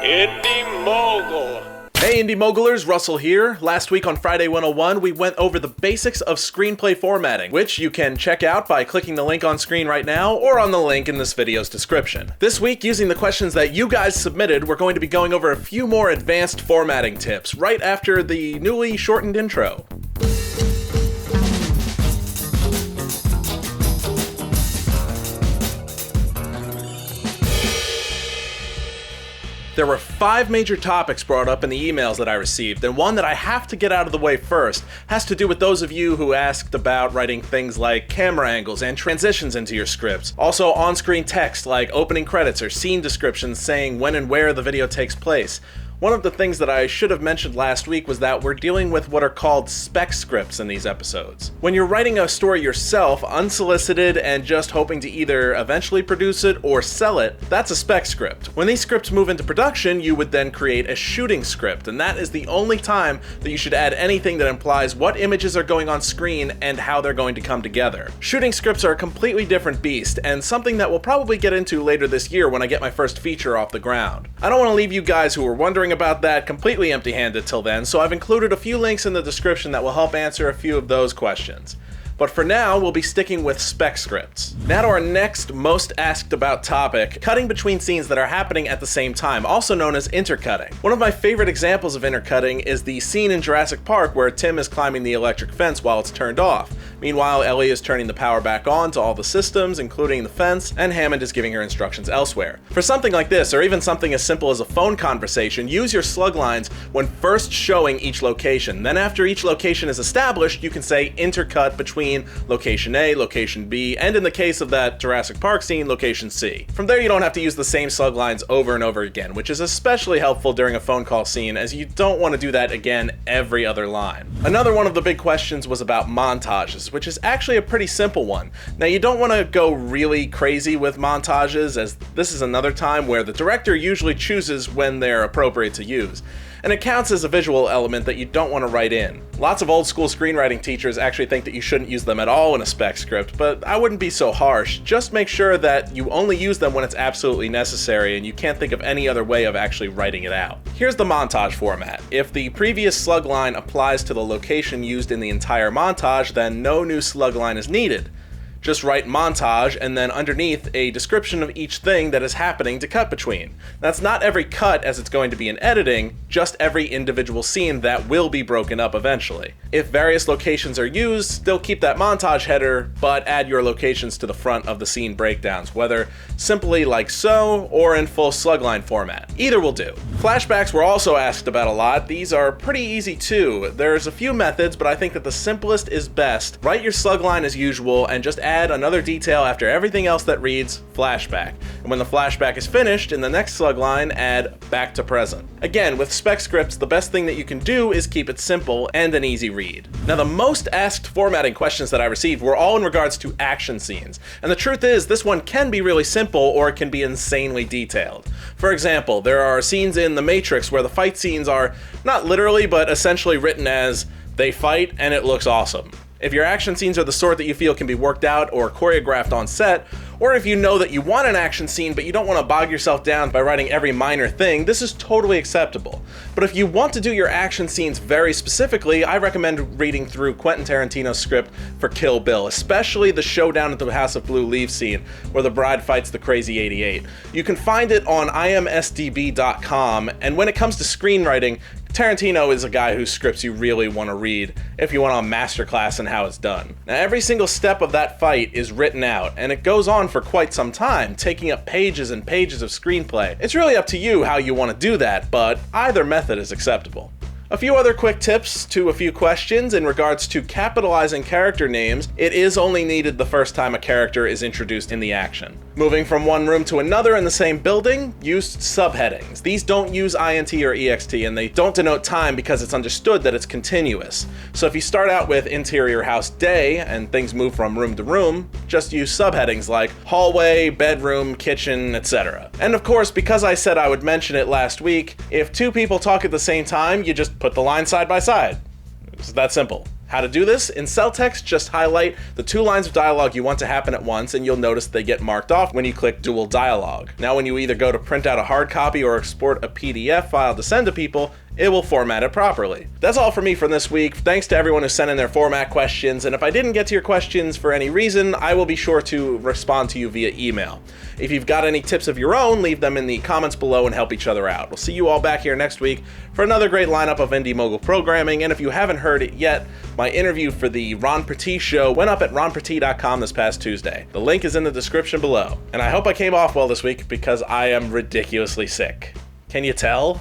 Indy Mogul. Hey Indy Mogulers, Russell here. Last week on Friday 101, we went over the basics of screenplay formatting, which you can check out by clicking the link on screen right now or on the link in this video's description. This week, using the questions that you guys submitted, we're going to be going over a few more advanced formatting tips right after the newly shortened intro. There were 5 major topics brought up in the emails that I received, and one that I have to get out of the way first has to do with those of you who asked about writing things like camera angles and transitions into your scripts. Also on-screen text like opening credits or scene descriptions saying when and where the video takes place. One of the things that I should have mentioned last week was that we're dealing with what are called spec scripts in these episodes. When you're writing a story yourself, unsolicited, and just hoping to either eventually produce it or sell it, that's a spec script. When these scripts move into production, you would then create a shooting script, and that is the only time that you should add anything that implies what images are going on screen and how they're going to come together. Shooting scripts are a completely different beast, and something that we'll probably get into later this year when I get my first feature off the ground. I don't want to leave you guys who are wondering about that completely empty-handed till then, so I've included a few links in the description that will help answer a few of those questions. But for now, we'll be sticking with spec scripts. Now to our next most asked about topic, cutting between scenes that are happening at the same time, also known as intercutting. One of my favorite examples of intercutting is the scene in Jurassic Park where Tim is climbing the electric fence while it's turned off. Meanwhile, Ellie is turning the power back on to all the systems, including the fence, and Hammond is giving her instructions elsewhere. For something like this, or even something as simple as a phone conversation, use your slug lines when first showing each location. Then after each location is established, you can say intercut between location A, location B, and in the case of that Jurassic Park scene, location C. From there, you don't have to use the same slug lines over and over again, which is especially helpful during a phone call scene, as you don't want to do that again every other line. Another one of the big questions was about montages, which is actually a pretty simple one. Now, you don't want to go really crazy with montages, as this is another time where the director usually chooses when they're appropriate to use. And it counts as a visual element that you don't want to write in. Lots of old school screenwriting teachers actually think that you shouldn't use them at all in a spec script, but I wouldn't be so harsh. Just make sure that you only use them when it's absolutely necessary and you can't think of any other way of actually writing it out. Here's the montage format. If the previous slug line applies to the location used in the entire montage, then no new slug line is needed. Just write montage and then underneath a description of each thing that is happening to cut between. That's not every cut as it's going to be in editing, just every individual scene that will be broken up eventually. If various locations are used, still keep that montage header, but add your locations to the front of the scene breakdowns, whether simply like so or in full slugline format. Either will do. Flashbacks were also asked about a lot. These are pretty easy too. There's a few methods, but I think that the simplest is best. Write your slugline as usual and just add another detail after everything else that reads flashback. And when the flashback is finished, in the next slug line, add back to present. Again, with spec scripts, the best thing that you can do is keep it simple and an easy read. Now, the most asked formatting questions that I received were all in regards to action scenes. And the truth is, this one can be really simple or it can be insanely detailed. For example, there are scenes in The Matrix where the fight scenes are not literally, but essentially written as they fight and it looks awesome. If your action scenes are the sort that you feel can be worked out or choreographed on set, or if you know that you want an action scene but you don't want to bog yourself down by writing every minor thing, this is totally acceptable. But if you want to do your action scenes very specifically, I recommend reading through Quentin Tarantino's script for Kill Bill, especially the showdown at the House of Blue Leaves scene where the bride fights the Crazy 88. You can find it on imsdb.com, and when it comes to screenwriting, Tarantino is a guy whose scripts you really want to read if you want a masterclass in how it's done. Now, every single step of that fight is written out, and it goes on for quite some time, taking up pages and pages of screenplay. It's really up to you how you want to do that, but either method is acceptable. A few other quick tips to a few questions in regards to capitalizing character names. It is only needed the first time a character is introduced in the action. Moving from one room to another in the same building, use subheadings. These don't use INT or EXT, and they don't denote time because it's understood that it's continuous. So if you start out with interior house day and things move from room to room, just use subheadings like hallway, bedroom, kitchen, etc. And of course, because I said I would mention it last week, if two people talk at the same time, you just put the line side by side. It's that simple. How to do this? In CeltX, just highlight the 2 lines of dialogue you want to happen at once, and you'll notice they get marked off when you click dual dialogue. Now when you either go to print out a hard copy or export a PDF file to send to people, it will format it properly. That's all for me for this week. Thanks to everyone who sent in their format questions, and if I didn't get to your questions for any reason, I will be sure to respond to you via email. If you've got any tips of your own, leave them in the comments below and help each other out. We'll see you all back here next week for another great lineup of Indie Mogul programming, and if you haven't heard it yet, my interview for the Ron Purtee Show went up at ronpurtee.com this past Tuesday. The link is in the description below. And I hope I came off well this week because I am ridiculously sick. Can you tell?